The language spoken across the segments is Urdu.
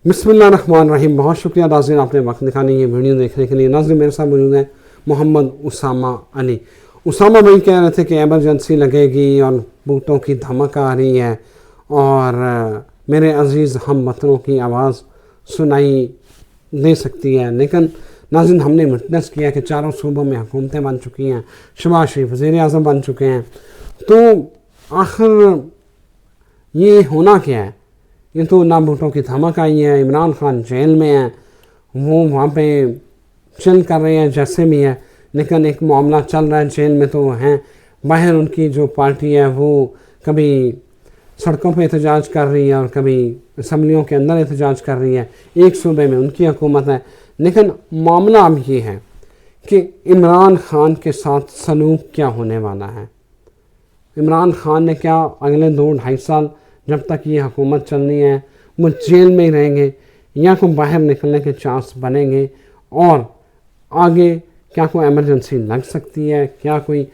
بسم اللہ الرحمن الرحیم. بہت شکریہ ناظرین آپ نے وقت نکالی یہ ویڈیو دیکھنے کے لیے. ناظرین میرے ساتھ موجود ہیں محمد اسامہ علی. اسامہ بھائی کہہ رہے تھے کہ ایمرجنسی لگے گی اور بوٹوں کی دھمک آ رہی ہے اور میرے عزیز ہم وطنوں کی آواز سنائی دے سکتی ہے. لیکن ناظرین ہم نے وٹنس کیا کہ چاروں صوبوں میں حکومتیں بن چکی ہیں, شہباز شریف وزیر اعظم بن چکے ہیں. تو آخر یہ ہونا کیا ہے؟ یہ تو نہ بھٹو کی دھمک آئی ہے, عمران خان جیل میں ہیں, وہ وہاں پہ چل کر رہے ہیں جیسے بھی ہے, لیکن ایک معاملہ چل رہا ہے جیل میں تو وہ ہیں. باہر ان کی جو پارٹی ہے وہ کبھی سڑکوں پہ احتجاج کر رہی ہے اور کبھی اسمبلیوں کے اندر احتجاج کر رہی ہے. ایک صوبے میں ان کی حکومت ہے. لیکن معاملہ اب یہ ہے کہ عمران خان کے ساتھ سلوک کیا ہونے والا ہے. عمران خان نے کیا اگلے 2-2.5 سال جب تک یہ حکومت چلنی ہے وہ جیل میں ہی رہیں گے یا کوئی باہر نکلنے کے چانس بنیں گے؟ اور آگے کیا کوئی ایمرجنسی لگ سکتی ہے؟ کیا کوئی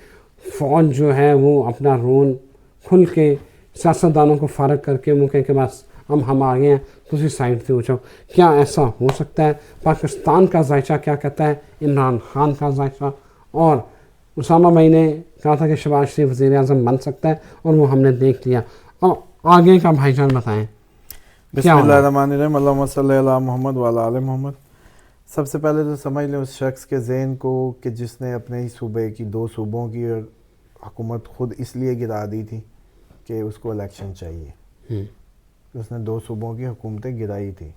فوج جو ہے وہ اپنا رول کھل کے سیاستدانوں کو فارغ کر کے وہ کہے کہ بس ہم آگے ہیں دوسری سائڈ سے اچھو؟ کیا ایسا ہو سکتا ہے؟ پاکستان کا ذائقہ کیا کہتا ہے, عمران خان کا ذائقہ؟ اور اسامہ بھائی نے کہا تھا کہ شہباز شریف وزیر اعظم بن سکتا ہے اور وہ ہم نے دیکھ لیا. اور آگے کا بھائی جان بتائیں. بسم اللہ الرحمن الرحیم. اللہم صلی علی محمد وعلی آل محمد. سب سے پہلے تو سمجھ لیں اس شخص کے ذہن کو کہ جس نے اپنے ہی صوبے کی 2 صوبوں کی حکومت خود اس لیے گرا دی تھی کہ اس کو الیکشن چاہیے. اس نے 2 صوبوں کی حکومتیں گرائی تھی.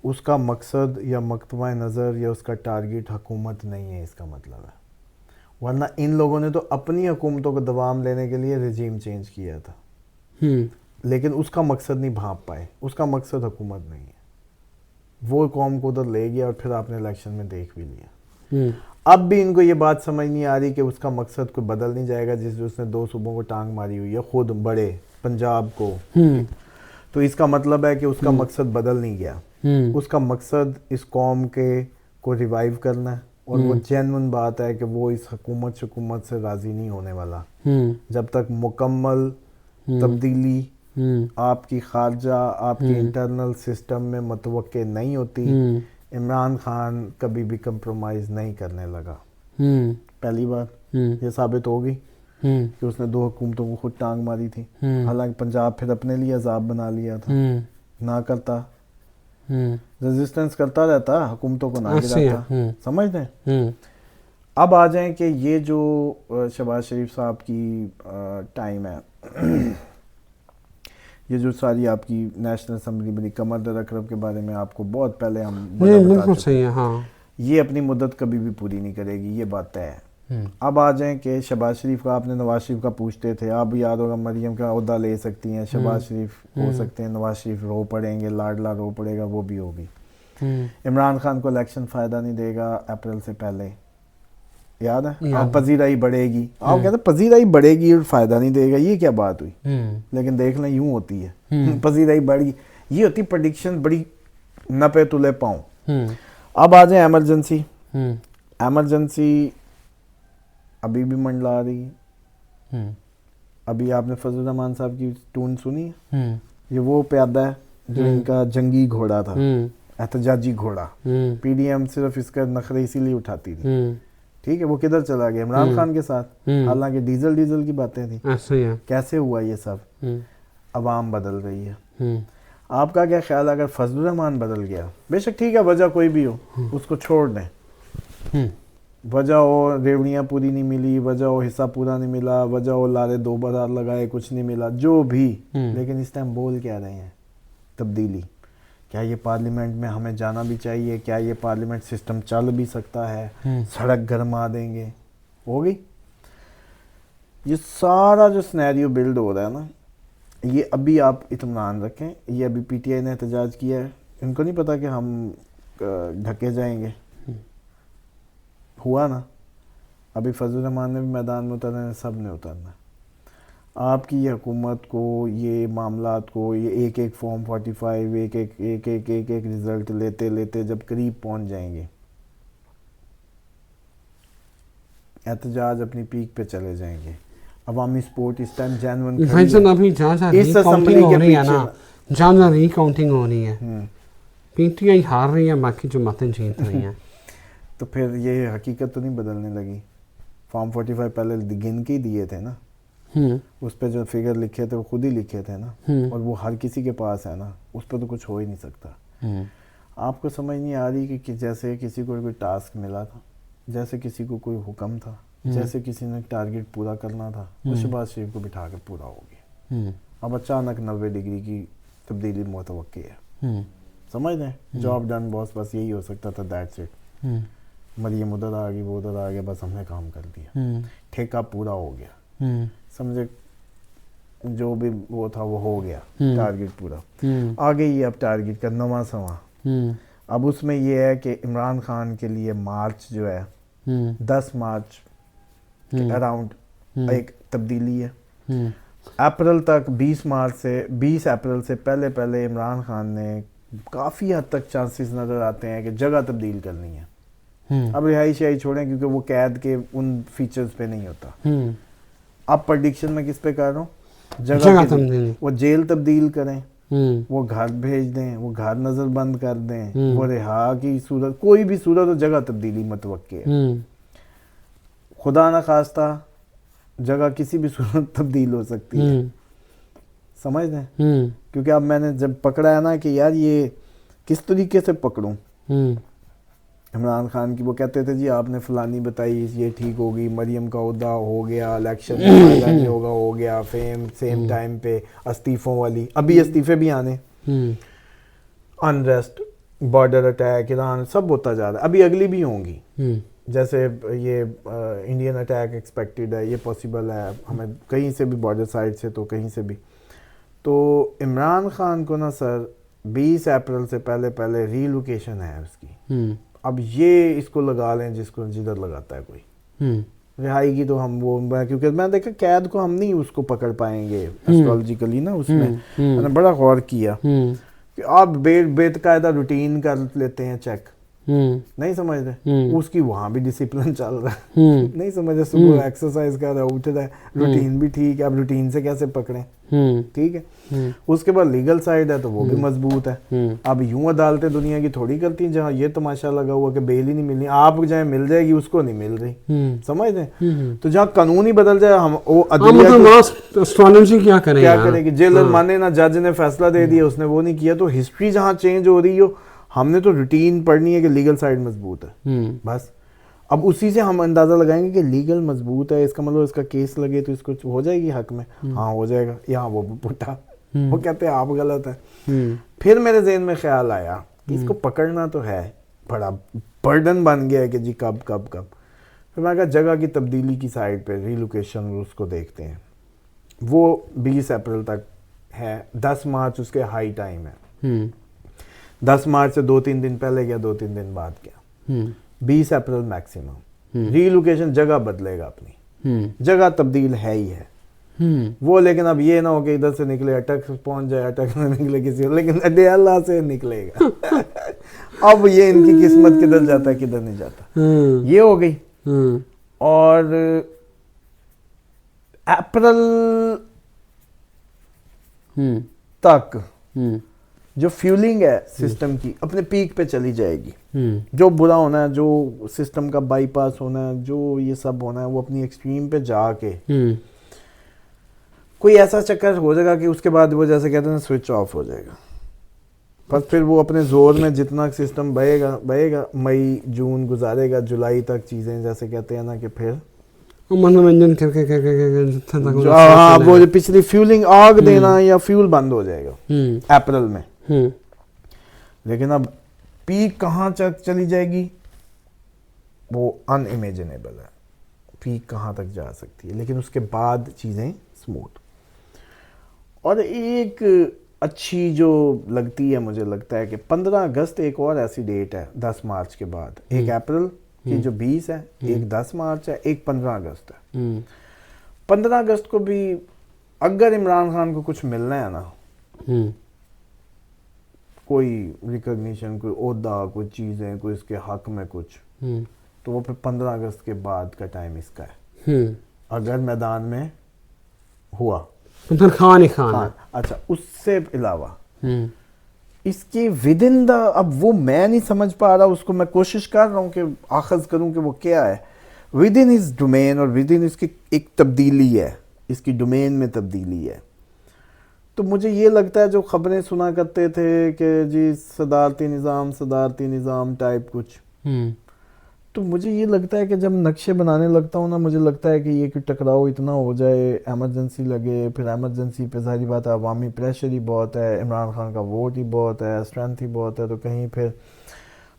اس کا مقصد یا مکتبہ نظر یا اس کا ٹارگٹ حکومت نہیں ہے, اس کا مطلب ہے. ورنہ ان لوگوں نے تو اپنی حکومتوں کو دوام لینے کے لیے رجیم چینج کیا تھا, لیکن اس کا مقصد نہیں بھانپ پائے. اس کا مقصد حکومت نہیں ہے. وہ قوم کو ادھر لے گیا اور پھر آپ نے الیکشن میں دیکھ بھی لیا. اب بھی ان کو یہ بات سمجھ نہیں آ رہی کہ اس کا مقصد کوئی بدل نہیں جائے گا. جس اس نے 2 صوبوں کو ٹانگ ماری ہوئی ہے, خود بڑے پنجاب کو, تو اس کا مطلب ہے کہ اس کا مقصد بدل نہیں گیا. اس کا مقصد اس قوم کے کو ریوائیو کرنا ہے, اور وہ جینون بات ہے کہ وہ اس حکومت سے راضی نہیں ہونے والا جب تک مکمل تبدیلی آپ کی خارجہ آپ کی انٹرنل سسٹم میں متوقع نہیں ہوتی. عمران خان کبھی بھی کمپرومائز نہیں کرنے لگا. پہلی بات یہ ثابت ہوگی کہ اس نے 2 حکومتوں کو خود ٹانگ ماری تھی. حالانکہ پنجاب پھر اپنے لیے عذاب بنا لیا تھا. نہ کرتا, ریزسٹنس کرتا رہتا, حکومتوں کو نہ گراتا. سمجھ دیں. اب آ جائیں کہ یہ جو شہباز شریف صاحب کی ٹائم ہے, یہ جو ساری آپ کی نیشنل اسمبلی بنی, قمر در اکرم کے بارے میں آپ کو بہت پہلے ہم بالکل صحیح ہے. ہاں, یہ اپنی مدت کبھی بھی پوری نہیں کرے گی, یہ بات ہے. اب آ جائیں کہ شہباز شریف کا آپ نے نواز شریف کا پوچھتے تھے, آپ یاد ہوگا مریم کا عہدہ لے سکتی ہیں, شہباز شریف ہو سکتے ہیں, نواز شریف رو پڑیں گے, لاڈلا رو پڑے گا, وہ بھی ہوگی. عمران خان کو الیکشن فائدہ نہیں دے گا اپریل سے پہلے, یاد ہے. آپ پذیرائی بڑھے گی, آپ کہتے ہیں پذیرائی بڑھے گی اور فائدہ نہیں دے گا, یہ کیا بات ہوئی؟ لیکن دیکھ لیں یوں ہوتی ہے, پذیرائی بڑھ گی, یہ ہوتی پریڈکشن بڑی نپے تلے پاؤں. اب آ جائیں ایمرجنسی. ایمرجنسی ابھی بھی منڈلا رہی ہے. ابھی آپ نے فضل الرحمان صاحب کی ٹون سنی ہے؟ یہ وہ پیادہ ہے جو ان کا جنگی گھوڑا تھا, احتجاجی گھوڑا. پی ڈی ایم صرف اس کا نخرے اسی لیے اٹھاتی تھی. ٹھیک ہے, وہ کدھر چلا گیا؟ عمران خان کے ساتھ. حالانکہ ڈیزل کی باتیں تھیں. کیسے ہوا یہ سب؟ عوام بدل گئی ہے. آپ کا کیا خیال ہے اگر فضل الرحمان بدل گیا؟ بے شک ٹھیک ہے, وجہ کوئی بھی ہو, اس کو چھوڑ دیں. وجہ ہو ریوڑیاں پوری نہیں ملی, وجہ ہو حصہ پورا نہیں ملا, وجہ ہو لارے 2 بار لگائے کچھ نہیں ملا, جو بھی. لیکن اس ٹائم بول کیا رہے ہیں؟ تبدیلی. کیا یہ پارلیمنٹ میں ہمیں جانا بھی چاہیے؟ کیا یہ پارلیمنٹ سسٹم چل بھی سکتا ہے؟ سڑک گرما دیں گے, ہوگی. یہ سارا جو سنیریو بلڈ ہو رہا ہے نا, یہ ابھی آپ اطمینان رکھیں. یہ ابھی پی ٹی آئی نے احتجاج کیا ہے, ان کو نہیں پتا کہ ہم ڈھکے جائیں گے. ہوا نا, ابھی فضل الرحمان نے بھی میدان میں اترنا ہے, سب نے اترنا ہے. آپ کی یہ حکومت کو, یہ معاملات کو, یہ ایک فارم 45, ایک رزلٹ لیتے لیتے جب قریب پہنچ جائیں گے, احتجاج اپنی پیک پہ چلے جائیں گے. عوامی سپورٹ اس ٹائم جینون ابھی جہاں اس اسمبلی کے پیچھے جہاں جہاں ری کاؤنٹنگ ہونی ہے پی ٹی آئی ہار رہی ہے باقی جماعتیں جیت رہی ہیں. تو پھر یہ حقیقت تو نہیں بدلنے لگی. فارم 45 پہلے گن کے ہی دیے تھے نا, اس پہ جو فگر لکھے تھے وہ خود ہی لکھے تھے نا, اور وہ ہر کسی کے پاس ہے نا, اس پہ تو کچھ ہو ہی نہیں سکتا. آپ کو سمجھ نہیں آ رہی کہ جیسے کسی کو کوئی ٹاسک ملا تھا, جیسے کسی کو کوئی حکم تھا, جیسے کسی نے ٹارگٹ پورا کرنا تھا, وہ شہباز شریف کو بٹھا کے پورا ہو گیا. اب اچانک 90 ڈگری کی تبدیلی متوقع ہے. سمجھ رہے ہیں, جاب ڈن باس, بس یہی ہو سکتا تھا, دیٹس اٹ. مریم ادھر آ گئی, وہ ادھر آ گیا, بس ہم نے کام کر دیا, ٹھیکہ پورا ہو گیا. سمجھے, جو بھی وہ تھا وہ ہو گیا, ٹارگٹ پورا. آگے یہ اب ٹارگٹ کا نواں سواں. اب اس میں یہ ہے کہ عمران خان کے لیے مارچ جو ہے 10 مارچ کے اراؤنڈ ایک تبدیلی ہے. اپریل تک 20 اپریل سے پہلے عمران خان نے کافی حد تک چانسز نظر آتے ہیں کہ جگہ تبدیل کرنی ہے. اب رہائی شہائی چھوڑیں کیونکہ وہ قید کے ان فیچرز پہ نہیں ہوتا. اب پریڈکشن میں کس پہ کر رہا ہوں, جگہ تبدیل. وہ جیل تبدیل کریں, وہ گھر بھیج دیں, وہ گھر نظر بند کر دیں, وہ رہا کی صورت, کوئی بھی صورت ہو جگہ تبدیلی متوقع ہے. خدا نہ خواستہ جگہ کسی بھی صورت تبدیل ہو سکتی ہے. سمجھ دیں, کیونکہ اب میں نے جب پکڑا ہے نا کہ یار یہ کس طریقے سے پکڑوں. عمران خان کی وہ کہتے تھے جی آپ نے فلانی بتائی یہ ٹھیک ہوگی, مریم کا عہدہ ہو گیا, الیکشن نہیں ہوگا ہو گیا, سیم ٹائم پہ استعفوں والی, ابھی استعفے بھی آنے, انریسٹ, بارڈر اٹیک, ایران, سب ہوتا جا رہا ہے. ابھی اگلی بھی ہوں گی, جیسے یہ انڈین اٹیک ایکسپیکٹڈ ہے, یہ پاسبل ہے, ہمیں کہیں سے بھی بارڈر سائڈ سے تو کہیں سے بھی. تو عمران خان کو نا سر 20 اپریل سے پہلے ری لوکیشن ہے اس کی. اب یہ اس کو لگا لیں جس کو جدھر لگاتا ہے کوئی. رہائی کی تو ہم وہ, کیونکہ میں دیکھا قید کو ہم نہیں اس کو پکڑ پائیں گے اسٹرالوجیکلی نا. اس میں نے بڑا غور کیا کہ آپ بے قاعدہ روٹین کر لیتے ہیں چیک, نہیں سمجھ رہے, اس کی وہاں بھی ڈسپلن چل رہا ہے, نہیں سمجھ رہے, صبح ایکسرسائز کر رہا ہے, اٹھ رہا ہے, روٹین بھی ٹھیک ہے. اب روٹین سے کیسے پکڑیں, ٹھیک ہے. اس کے بعد لیگل سائڈ ہے تو وہ بھی مضبوط ہے. اب یوں عدالتیں دنیا کی تھوڑی کرتی ہیں جہاں یہ تماشا لگا ہوا کہ بیل ہی نہیں ملنی, آپ جائیں مل جائے گی, اس کو نہیں مل رہی. سمجھ رہے, تو جہاں قانون ہی بدل جائے, ہم وہ کیا کرے گی, جیلر مانے نا, جج نے فیصلہ دے دیا, اس نے وہ نہیں کیا, تو ہسٹری جہاں چینج ہو رہی ہو, ہم نے تو روٹین پڑھنی ہے کہ لیگل سائڈ مضبوط ہے بس. اب اسی سے ہم اندازہ لگائیں گے کہ لیگل مضبوط ہے, اس کا مطلب اس کا کیس لگے تو اس کو ہو جائے گی حق میں, ہاں ہو جائے گا. یہاں وہ پٹا, وہ کہتے ہیں آپ غلط ہیں. پھر میرے ذہن میں خیال آیا کہ اس کو پکڑنا تو ہے, بڑا برڈن بن گیا ہے کہ جی کب. پھر میں کہا جگہ کی تبدیلی کی سائڈ پہ ری لوکیشن اس کو دیکھتے ہیں. وہ 20 اپریل تک ہے, 10 مارچ اس کے ہائی ٹائم ہے. 10 مارچ سے 2-3 دن پہلے گیا, 2-3 دن بعد گیا. 20 اپریل میکسیمم. ری لوکیشن جگہ بدلے گا اپنی, جگہ تبدیل ہے ہی ہے وہ. لیکن اب یہ نہ ہو کہ ادھر سے نکلے اٹک پہنچ جائے, اٹک نہ نکلے کسی, لیکن اڈے اللہ سے نکلے گا. اب یہ ان کی قسمت کدھر جاتا ہے کدھر نہیں جاتا. یہ ہو گئی. اور اپریل تک جو فیولنگ ہے سسٹم کی اپنے پیک پہ چلی جائے گی. جو برا ہونا ہے, جو سسٹم کا بائی پاس ہونا ہے, جو یہ سب ہونا ہے, وہ اپنی ایکسٹریم پہ جا کے کوئی ایسا چکر ہو جائے گا کہ اس کے بعد وہ جیسے کہتے ہیں سوئچ آف ہو جائے گا. بس پھر وہ اپنے زور میں جتنا سسٹم بہے گا, مئی جون گزارے گا, جولائی تک چیزیں جیسے کہتے ہیں نا کہ پھر منورنجن کر کے وہ جو پچھلی فیولنگ آگ دینا یا فیول بند ہو جائے گا اپریل میں. لیکن اب پیک کہاں چلی جائے گی وہ ان امیجنیبل ہے, پیک کہاں تک جا سکتی ہے. لیکن اس کے بعد چیزیں سموتھ. اور ایک اچھی جو لگتی ہے, مجھے لگتا ہے کہ 15 اگست ایک اور ایسی ڈیٹ ہے 10 مارچ کے بعد. ایک اپریل کی جو 20 ہے, ایک 10 مارچ ہے, ایک 15 اگست ہے. 15 اگست کو بھی اگر عمران خان کو کچھ ملنا ہے نا, کوئی ریکگنیشن, کوئی عہدہ, کوئی چیزیں, کوئی اس کے حق میں کچھ, تو وہ پھر 15 اگست کے بعد کا ٹائم اس کا ہے, اگر میدان میں ہوا. خان. اچھا, اس سے علاوہ اس کے ود ان دا, اب وہ میں نہیں سمجھ پا رہا اس کو, میں کوشش کر رہا ہوں کہ آخذ کروں کہ وہ کیا ہے. ود ان ہز ڈومین اور ود ان اس کی ایک تبدیلی ہے, اس کی ڈومین میں تبدیلی ہے. تو مجھے یہ لگتا ہے جو خبریں سنا کرتے تھے کہ جی صدارتی نظام ٹائپ کچھ, تو مجھے یہ لگتا ہے کہ جب نقشے بنانے لگتا ہوں نا, مجھے لگتا ہے کہ یہ کہ ٹکراؤ اتنا ہو جائے, ایمرجنسی لگے, پھر ایمرجنسی پہ ظاہری بات ہے عوامی پریشر ہی بہت ہے, عمران خان کا ووٹ ہی بہت ہے, اسٹرینتھ ہی بہت ہے, تو کہیں پھر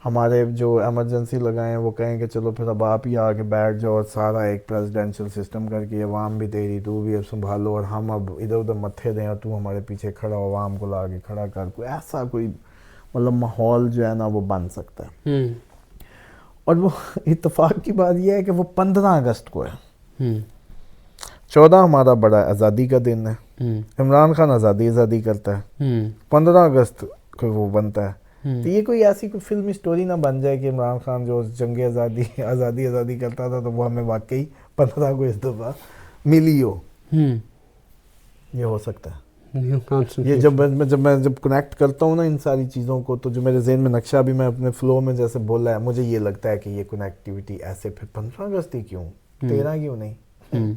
ہمارے جو ایمرجنسی لگائیں وہ کہیں کہ چلو پھر اب آپ ہی آ کے بیٹھ جاؤ اور سارا ایک پریزیڈینشیل سسٹم کر کے عوام بھی تیری, تو بھی اب سنبھالو, اور ہم اب ادھر ادھر متھے دیں اور تو ہمارے پیچھے کھڑا ہو, عوام کو لا کے کھڑا کر, کوئی ایسا کوئی مطلب ماحول جو ہے نا وہ بن سکتا ہے. اور وہ اتفاق کی بات یہ ہے کہ وہ 15 اگست کو ہے. 14 ہمارا بڑا آزادی کا دن ہے, عمران خان آزادی کرتا ہے, 15 اگست کو وہ بنتا ہے. تو یہ کوئی ایسی کوئی فلمی سٹوری نہ بن جائے کہ عمران خان جو جنگ آزادی کرتا تھا تو وہ ہمیں واقعی 15 کو اس دفعہ ملی ہو. یہ ہو سکتا ہے. یہ جب میں کنیکٹ کرتا ہوں نا ان ساری چیزوں کو, تو جو میرے ذہن میں نقشہ بھی میں اپنے فلو میں جیسے بولا ہے, مجھے یہ لگتا ہے کہ یہ کنیکٹیوٹی ایسے پھر 15 اگست ہی کیوں, 13 کیوں نہیں.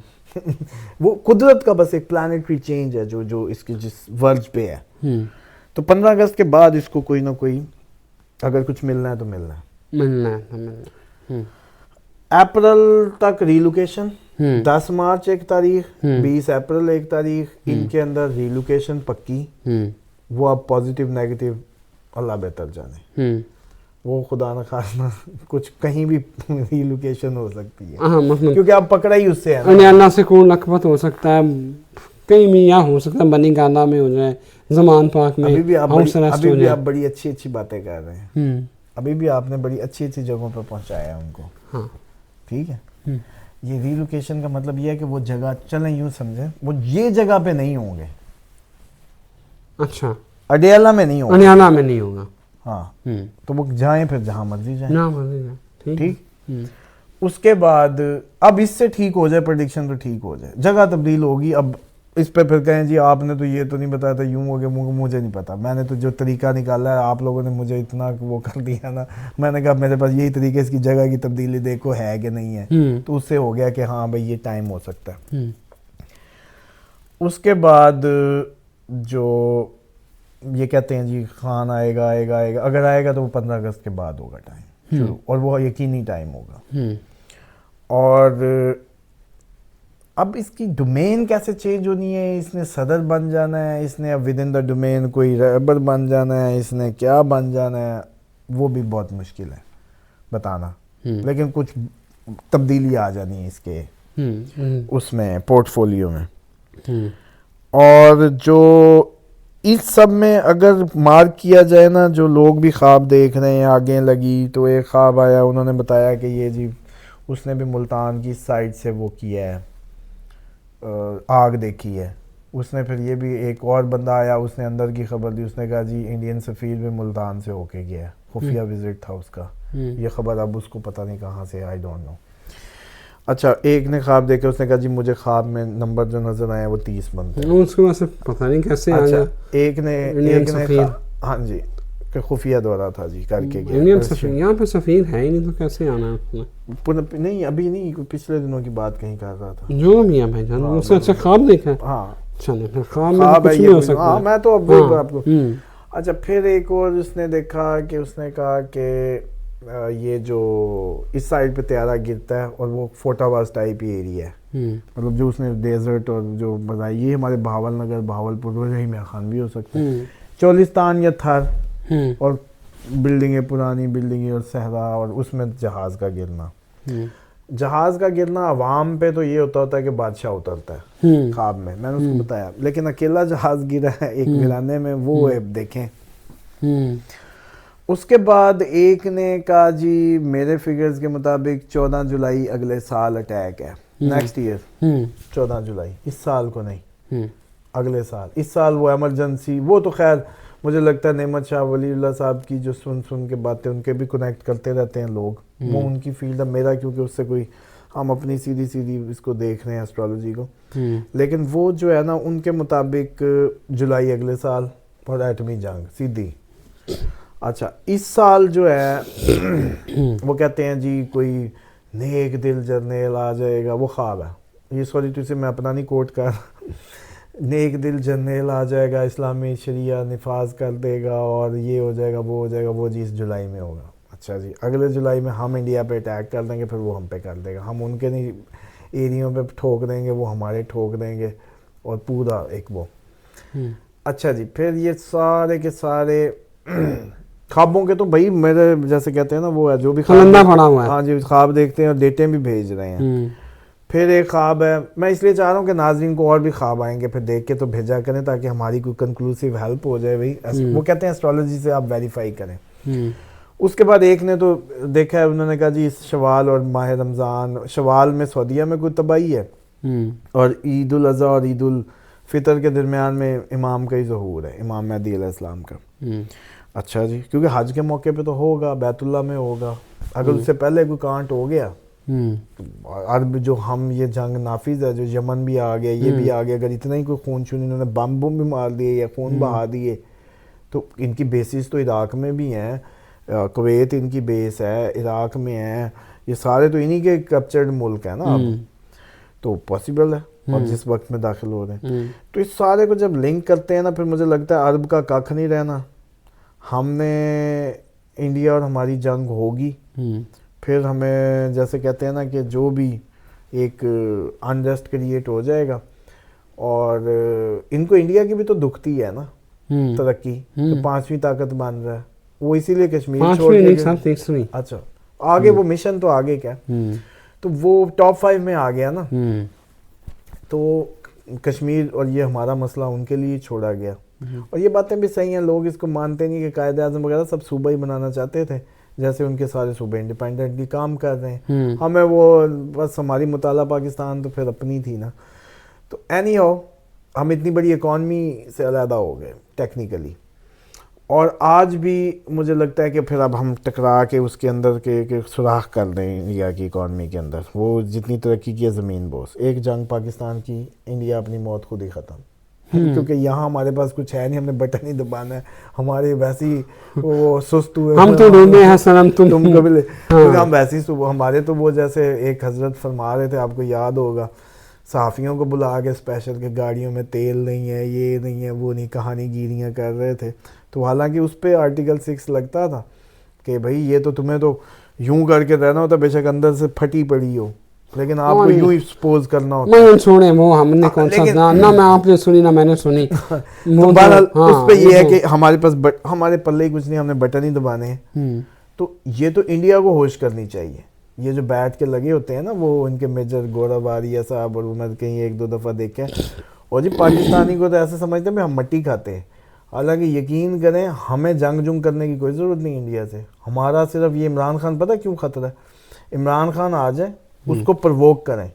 وہ قدرت کا بس ایک پلانیٹری چینج ہے جو اس کی جس ورج پہ ہے. تو 15 اگست کے بعد اس کو کوئی نہ کوئی اگر کچھ ملنا ہے تو ملنا ہے. اپریل تک ریلوکیشن, 10 مارچ ایک تاریخ, 20 اپریل ایک تاریخ, ان کے اندر ریلوکیشن پکی. وہ اب پازیٹیو نیگیٹو اللہ بہتر جانے, وہ خدا نہ خواستہ کچھ کہیں بھی ریلوکیشن ہو سکتی ہے, کیونکہ اب پکڑا ہی اس سے ہے نا. اللہ سے کون لکھپت ہو سکتا ہے, کہیں بھی یہاں ہو سکتا ہے, بنی گانا میں ہو جائے, زمان پاک میں. ابھی بھی آپ بڑی اچھی باتیں کر رہے ہیں, ابھی بھی آپ نے بڑی اچھی جگہوں پہ پہنچایا ہے ان کو. ٹھیک ہے, یہ ریلوکیشن کا مطلب یہ ہے کہ وہ جگہ, چلیں یوں سمجھیں, وہ یہ جگہ پہ نہیں ہوں گے. اچھا, اڈیالہ میں نہیں ہوں گے, اڈیالہ میں نہیں ہوگا. ہاں, تو وہ جائیں پھر جہاں مرضی جائیں. ٹھیک. اس کے بعد اب اس سے ٹھیک ہو جائے, پریڈکشن تو ٹھیک ہو جائے, جگہ تبدیل ہوگی. اب اس پہ پھر کہیں جی آپ نے تو یہ تو نہیں بتایا تھا, یوں ہو گیا, مجھے نہیں پتا, میں نے تو جو طریقہ نکالا ہے آپ لوگوں نے مجھے اتنا وہ کر دیا نا, میں نے کہا میرے پاس یہی طریقے, اس کی جگہ کی تبدیلی دیکھو ہے کہ نہیں ہے, تو اس سے ہو گیا کہ ہاں بھائی یہ ٹائم ہو سکتا ہے. اس کے بعد جو یہ کہتے ہیں جی خان آئے گا, اگر آئے گا تو وہ 15 اگست کے بعد ہوگا ٹائم شروع, اور وہ یقینی ٹائم ہوگا. اور اب اس کی ڈومین کیسے چینج ہونی ہے, اس نے صدر بن جانا ہے, اس نے اب ود ان دا ڈومین کوئی رہبر بن جانا ہے, اس نے کیا بن جانا ہے, وہ بھی بہت مشکل ہے بتانا. لیکن کچھ تبدیلی آ جانی ہے اس کے اس میں پورٹ فولیو میں. اور جو اس سب میں اگر مارک کیا جائے نا, جو لوگ بھی خواب دیکھ رہے ہیں آگے لگی, تو ایک خواب آیا, انہوں نے بتایا کہ یہ جی اس نے بھی ملتان کی سائڈ سے وہ کیا ہے, آگ دیکھی ہے. اس نے پھر یہ بھی ایک اور بندہ آیا, اس نے اندر کی خبر دی, اس نے کہا جی انڈین سفیر بھی ملتان سے ہو کے گیا ہے, خفیہ وزٹ تھا اس کا. یہ خبر اب اس کو پتہ نہیں کہاں سے, آئی ڈونٹ نو. اچھا, ایک نے خواب دیکھا, اس نے کہا جی مجھے خواب میں نمبر جو نظر آیا وہ 30 بنتے ہیں. اس کو ویسے پتہ نہیں کیسے آیا. ایک نے ہاں جی کہ خفیہ دورہ تھا جی کر کے گیا. انڈین سفیر, یہاں پہ سفیر ہے ہی نہیں تو کیسے آنا ہے. نہیں ابھی نہیں, پچھلے دنوں کی بات کہیں کر رہا تھا. جو بھی ہے بھائی جان, اس سے اچھا خواب دیکھا. ہاں چلے پھر خواب میں کچھ نہیں ہو سکتا. ہاں میں تو اب آپ کو. اچھا, پھر ایک اور اس نے دیکھا کہ اس نے کہا کہ یہ جو اس سائڈ پہ طیارہ گرتا ہے اور وہ فوٹا واز ٹائپ ہی ایریا ہے, مطلب جو اس نے ڈیزرٹ اور جو بنائی, یہ ہمارے بھاول نگر بھاولپور رحیم خان بھی ہو سکتا ہے, چولستان یا تھر, اور بلڈنگیں پرانی بلڈنگیں اور صحرا, اور اس میں جہاز کا گرنا. جہاز کا گرنا عوام پہ تو یہ ہوتا ہے کہ بادشاہ اترتا ہے خواب میں نے اس کو بتایا, لیکن اکیلا جہاز گرا ہے ایک ویرانے میں, وہ دیکھیں. اس کے بعد ایک نے کہا جی میرے فگرز کے مطابق 14 جولائی اگلے سال اٹیک ہے, نیکسٹ ایئر 14 جولائی, اس سال کو نہیں, اگلے سال. اس سال وہ ایمرجنسی, وہ تو خیر مجھے لگتا ہے نعمت شاہ ولی اللہ صاحب کی جو سن کے باتیں, ان کے بھی کنیکٹ کرتے رہتے ہیں لوگ, وہ ان کی فیلڈ ہے. میرا کیونکہ اس سے کوئی, ہم اپنی سیدھی اس کو دیکھ رہے ہیں ایسٹرالوجی کو, لیکن وہ جو ہے نا ان کے مطابق جولائی اگلے سال اور ایٹمی جنگ سیدھی. اچھا اس سال جو ہے وہ کہتے ہیں جی کوئی نیک دل جرنیل آ جائے گا, وہ خواب ہے یہ, سوری تو اسے میں اپنا نہیں کوٹ کر, نیک دل جرنیل آ جائے گا, اسلامی شریعہ نفاذ کر دے گا اور یہ ہو جائے گا وہ ہو جائے گا, وہ جی اس جولائی میں ہوگا. اچھا جی اگلے جولائی میں ہم انڈیا پہ اٹیک کر دیں گے, پھر وہ ہم پہ کر دے گا, ہم ان کے نہیں ایریوں پہ ٹھوک دیں گے, وہ ہمارے ٹھوک دیں گے, اور پورا ایک وہ. اچھا جی پھر یہ سارے کے سارے خوابوں کے تو بھائی میرے جیسے کہتے ہیں نا وہ ہے جو بھی ہاں جی خواب دیکھتے ہیں اور ڈیٹیں بھی بھیج رہے ہیں. پھر ایک خواب ہے, میں اس لیے چاہ رہا ہوں کہ ناظرین کو اور بھی خواب آئیں گے, پھر دیکھ کے تو بھیجا کریں تاکہ ہماری کوئی کنکلوسیو ہیلپ ہو جائے. بھائی وہ کہتے ہیں اسٹرالوجی سے آپ ویریفائی کریں. اس کے بعد ایک نے تو دیکھا ہے, انہوں نے کہا جی شوال اور ماہ رمضان, شوال میں سعودیہ میں کوئی تباہی ہے اور عید الاضحیٰ اور عید الفطر کے درمیان میں امام کا ہی ظہور ہے, امام مہدی علیہ السلام کا. اچھا جی کیونکہ حج کے موقع پہ تو ہوگا, بیت اللہ میں ہوگا, اگر اس سے پہلے کوئی کانٹ ہو گیا, عرب جو ہم یہ جنگ نافذ ہے, جو یمن بھی آ گیا یہ بھی آ گیا, اگر اتنا ہی کوئی خون شون انہوں نے بم بھی مار دیے یا خون بہا دیے, تو ان کی بیسز تو عراق میں بھی ہیں, کویت ان کی بیس ہے, عراق میں ہے, یہ سارے تو انہی کے کیپچرڈ ملک ہیں نا اب, تو پاسبل ہے اور جس وقت میں داخل ہو رہے ہیں. تو اس سارے کو جب لنک کرتے ہیں نا, پھر مجھے لگتا ہے عرب کا ککھ نہیں رہنا, ہم نے انڈیا اور ہماری جنگ ہوگی, پھر ہمیں جیسے کہتے ہیں نا کہ جو بھی ایک انریسٹ کریٹ ہو جائے گا, اور ان کو انڈیا کی بھی تو دکھتی ہے نا ترقی, تو 5ویں طاقت بن رہا ہے, وہ اسی لیے کشمیر چھوڑ کے, اچھا آگے وہ مشن تو آگے کیا, تو وہ ٹاپ 5 میں آ گیا نا, تو کشمیر اور یہ ہمارا مسئلہ ان کے لیے چھوڑا گیا. اور یہ باتیں بھی صحیح ہیں, لوگ اس کو مانتے نہیں کہ قائد اعظم وغیرہ سب صوبہ ہی بنانا چاہتے تھے, جیسے ان کے سارے صوبے انڈیپینڈنٹلی کام کر رہے ہیں, ہمیں وہ بس ہماری مطالعہ پاکستان تو پھر اپنی تھی نا. تو اینی ہو ہم اتنی بڑی اکانومی سے علیحدہ ہو گئے ٹیکنیکلی, اور آج بھی مجھے لگتا ہے کہ پھر اب ہم ٹکرا کے اس کے اندر کے سوراخ کر دیں انڈیا کی اکانومی کے اندر, وہ جتنی ترقی کی ہے زمین بوس, ایک جنگ پاکستان کی, انڈیا اپنی موت خود ہی ختم, کیونکہ یہاں ہمارے پاس کچھ ہے نہیں, ہم نے بٹن ہی دبانا ہے, ہمارے ویسی وہ سست ہوئے ہم تو ڈھونڈے ہیں سنم تم کبھی, کیونکہ ہم ویسی ہمارے تو وہ جیسے ایک حضرت فرما رہے تھے, آپ کو یاد ہوگا, صحافیوں کو بلا کے اسپیشل کہ گاڑیوں میں تیل نہیں ہے, یہ نہیں ہے, وہ نہیں, کہانی گیریاں کر رہے تھے. تو حالانکہ اس پہ آرٹیکل 6 لگتا تھا کہ بھائی یہ تو تمہیں تو یوں کر کے رہنا ہوتا, بے شک اندر سے پھٹی پڑی ہو, لیکن آپ کو یوں سپوز کرنا ہوتا ہے. میں سنے وہ ہم نے کون سا نہ میں آپ نے سنی نہ میں نے سنی. بہرحال اس پہ یہ ہے کہ ہمارے پاس ہمارے پلے ہی کچھ نہیں, ہم نے بٹن ہی دبانے ہیں. تو یہ تو انڈیا کو ہوش کرنی چاہیے, یہ جو بیٹھ کے لگے ہوتے ہیں نا وہ ان کے میجر گورا واریہ صاحب, اور میں کہیں 1-2 دفعہ دیکھا ہے, اور جی پاکستانی کو تو ایسے سمجھتے ہیں کہ ہم مٹی کھاتے ہیں. حالانکہ یقین کریں ہمیں جنگ کرنے کی کوئی ضرورت نہیں انڈیا سے, ہمارا صرف یہ عمران خان پتہ کیوں خطرہ ہے, عمران خان آ جائے اس کو پرووک کریں,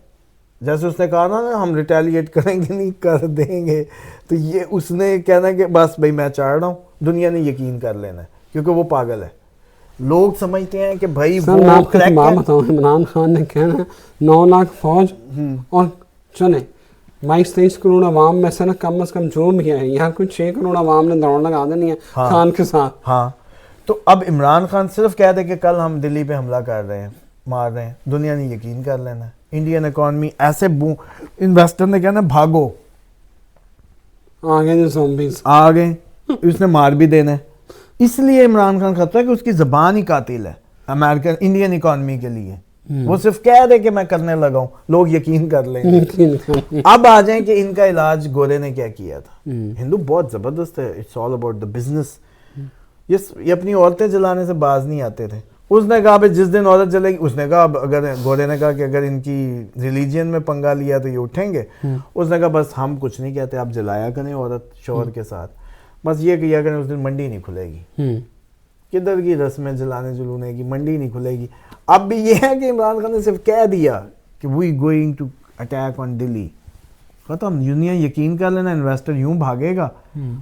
جیسے اس نے کہا نا ہم ریٹیلیٹ کریں گے نہیں, کر دیں گے, تو یہ اس نے کہنا ہے کہ بس بھائی میں چاہ رہا ہوں, دنیا نے یقین کر لینا ہے کیونکہ وہ پاگل ہے. لوگ سمجھتے ہیں کہ بھائی وہ بتاؤں, عمران خان نے کہنا 9 لاکھ فوج اور چلیں 22-23 کروڑ عوام میں سے نا کم از کم جو بھی ہے, یہاں کچھ 6 کروڑ عوام نے دوڑ لگا دینی ہے خان کے ساتھ. ہاں تو اب عمران خان صرف کہہ دے کہ کل ہم دلی پہ حملہ کر رہے ہیں, مار رہے ہیں, دنیا نے یقین کر لینا ہے. انڈین اکانومی ایسے انویسٹر نے کہنا بھاگو, آگے جو زومبیز آ گئے, اس نے مار بھی دینا ہے. اس لیے عمران خان خطرہ ہے کہ اس کی زبان ہی قاتل ہے امریکن انڈین اکانومی کے لیے. وہ صرف کہہ دے کہ میں کرنے لگا ہوں, لوگ یقین کر لیں گے. اب آ جائیں کہ ان کا علاج گورے نے کیا کیا تھا. ہندو بہت زبردست ہے, it's all about the business. یہ اپنی عورتیں جلانے سے باز نہیں آتے تھے. اس نے کہا بھائی جس دن عورت جلے گی, اس نے کہا اگر گورے نے کہا کہ اگر ان کی ریلیجین میں پنگا لیا تو یہ اٹھیں گے. اس نے کہا بس ہم کچھ نہیں کہتے, آپ جلایا کریں عورت شوہر کے ساتھ, بس یہ کیا کریں, اس دن منڈی نہیں کھلے گی. کدھر کی رسمیں جلانے جلونے کی, منڈی نہیں کھلے گی. اب بھی یہ ہے کہ عمران خان نے صرف کہہ دیا کہ we going to attack on Delhi, ختم. دنیا یقین کر لینا, انویسٹر یوں بھاگے گا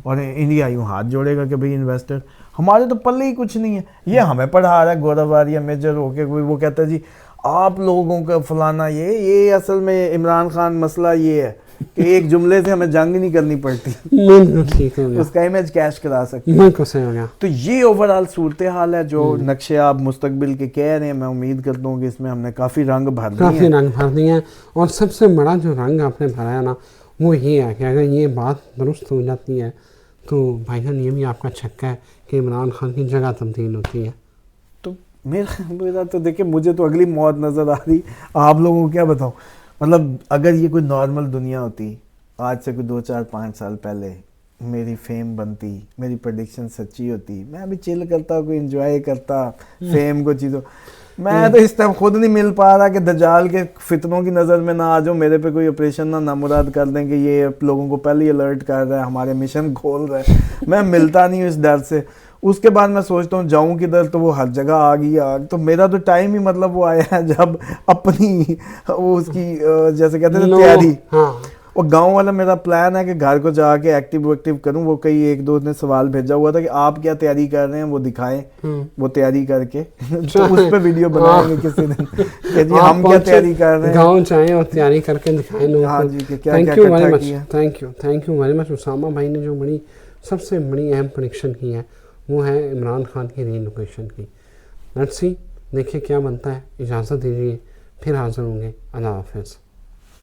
اور انڈیا یوں ہاتھ جوڑے گا کہ بھئی انویسٹر ہمارے تو پلے ہی کچھ نہیں ہے. یہ ہمیں پڑھا رہا ہے گورا واریہ میجر ہو کے, وہ کہتا ہے جی آپ لوگوں کا فلانا, یہ اصل میں عمران خان مسئلہ یہ ہے. کہ ایک جملے سے ہمیں جنگ نہیں کرنی پڑتی, بالکل ٹھیک ہو گیا, اس کا امیج کیش کرا سکتے ہیں. بالکل صحیح ہو گیا. تو یہ اوورآل صورتحال ہے جو نقشے آپ مستقبل کے کہہ رہے ہیں. میں امید کرتا ہوں کہ اس میں ہم نے کافی رنگ بھر دیے کافی ہیں. رنگ بھر دیے ہیں, اور سب سے بڑا جو رنگ آپ نے بھرا ہے نا وہ یہ ہے کہ اگر یہ بات درست ہو جاتی ہے تو بھائی جان یہ بھی آپ کا چھکا ہے کہ عمران خان کی جگہ تبدیل ہوتی ہے. تو میرا تو دیکھیں, مجھے تو اگلی موت نظر آ رہی, آپ لوگوں کو کیا بتاؤں. مطلب اگر یہ کوئی نارمل دنیا ہوتی, آج سے کوئی 2-4-5 سال پہلے میری فیم بنتی, میری پریڈکشن سچی ہوتی, میں بھی چل کرتا, کوئی انجوائے کرتا فیم کو چیزوں. میں تو اس ٹائم خود نہیں مل پا رہا کہ دجال کے فتنوں کی نظر میں نہ آ جاؤں, میرے پہ کوئی آپریشن نہ نامراد کر دیں کہ یہ لوگوں کو پہلے ہی الرٹ کر رہا ہے, ہمارے مشن کھول رہا ہے. میں ملتا نہیں ہوں اس ڈر سے. اس کے بعد میں سوچتا ہوں جاؤں کدھر, تو وہ ہر جگہ آ گئی آگ. تو میرا تو ٹائم ہی مطلب وہ آیا ہے جب اپنی وہ اس کی جیسے کہتے ہیں تیاری. اور گاؤں والا میرا پلان ہے کہ گھر کو جا کے ایکٹیو کروں. وہ کئی 1-2 نے سوال بھیجا ہوا تھا کہ آپ کیا تیاری کر رہے ہیں, وہ دکھائیں وہ تیاری کر کے. تو اس پہ ویڈیو بنائیں گے کسی دن کہ جی ہم کیا تیاری کر رہے ہیں, گاؤں جائیں اور تیاری کر کے دکھائیں لوگوں کو. ہاں جی, کہ کیا کیا اکٹھا کیا. Thank you very much Osama بھائی نے جو سب سے بڑی اہم پریڈکشن کی ہے وہ ہے عمران خان کی ری لوکیشن کی. لیٹس سی, دیکھیں کیا بنتا ہے. اجازت دیجیے, پھر حاضر ہوں گے. اللہ حافظ.